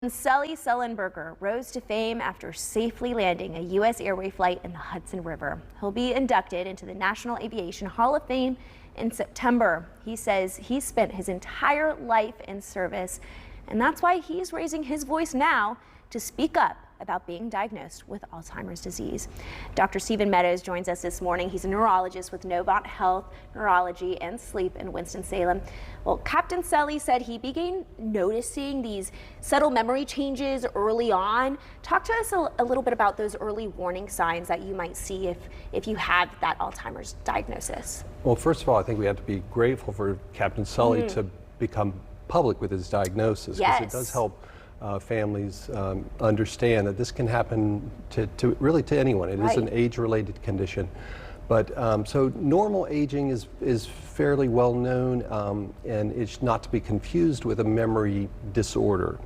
Sully Sullenberger rose to fame after safely landing a U.S. Airway flight in the Hudson River. He'll be inducted into the National Aviation Hall of Fame in September. He says he spent his entire life in service, and that's why he's raising his voice now to speak up about being diagnosed with Alzheimer's disease. Dr. Stephen Meadows joins us this morning. He's a neurologist with Novant Health, Neurology and Sleep in Winston-Salem. Well, Captain Sully said he began noticing these subtle memory changes early on. Talk to us a little bit about those early warning signs that you might see if you have that Alzheimer's diagnosis. Well, first of all, I think we have to be grateful for Captain Sully to become public with his diagnosis, because it does help families understand that this can happen to anyone. It is an age-related condition. But so normal aging is fairly well known, and it's not to be confused with a memory disorder.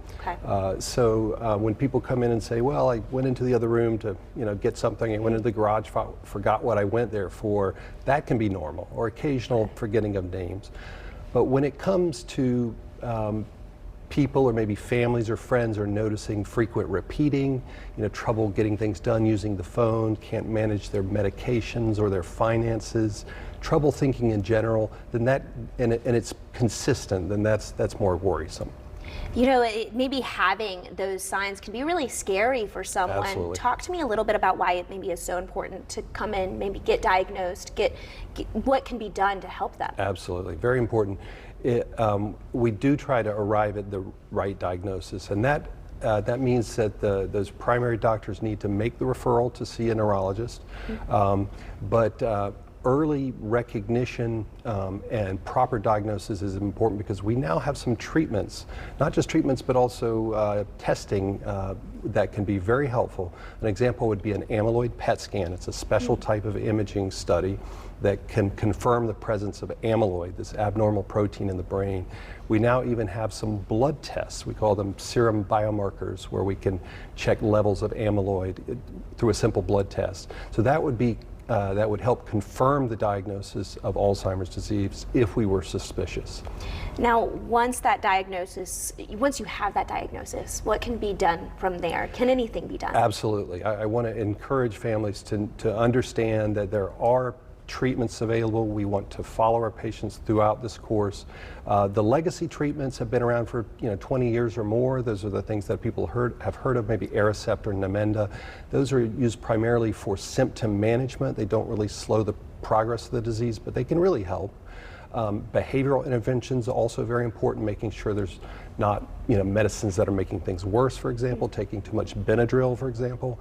So when people come in and say, well, I went into the other room to get something, I went into the garage, forgot what I went there for, that can be normal, or occasional forgetting of names. But when it comes to people, or maybe families or friends, are noticing frequent repeating, trouble getting things done using the phone, can't manage their medications or their finances, trouble thinking in general, then and it's consistent, then that's more worrisome. Maybe having those signs can be really scary for someone. Absolutely. Talk to me a little bit about why it maybe is so important to come in, maybe get diagnosed, get what can be done to help them. Absolutely, very important. We do try to arrive at the right diagnosis, and that means that those primary doctors need to make the referral to see a neurologist, but early recognition and proper diagnosis is important, because we now have some treatments, not just treatments, but also testing that can be very helpful. An example would be an amyloid PET scan. It's a special type of imaging study that can confirm the presence of amyloid, this abnormal protein in the brain. We now even have some blood tests. We call them serum biomarkers, where we can check levels of amyloid through a simple blood test. So that would help confirm the diagnosis of Alzheimer's disease if we were suspicious. Now, once you have that diagnosis, what can be done from there? Can anything be done? Absolutely. I want to encourage families to understand that there are treatments available. We want to follow our patients throughout this course. The legacy treatments have been around for 20 years or more. Those are the things that people have heard of, maybe Aricept or Namenda. Those are used primarily for symptom management. They don't really slow the progress of the disease, but they can really help. Behavioral interventions are also very important, making sure there's not medicines that are making things worse, for example, taking too much Benadryl, for example.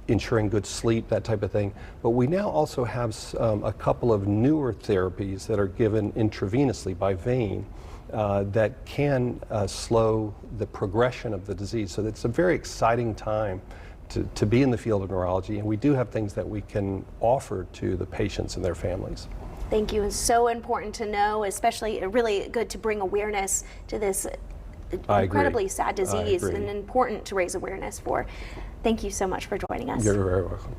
Ensuring good sleep, that type of thing. But we now also have a couple of newer therapies that are given intravenously by vein that can slow the progression of the disease. So it's a very exciting time to be in the field of neurology, and we do have things that we can offer to the patients and their families. Thank you. It's so important to know, especially really good to bring awareness to this incredibly sad disease, and important to raise awareness for. Thank you so much for joining us. You're very welcome.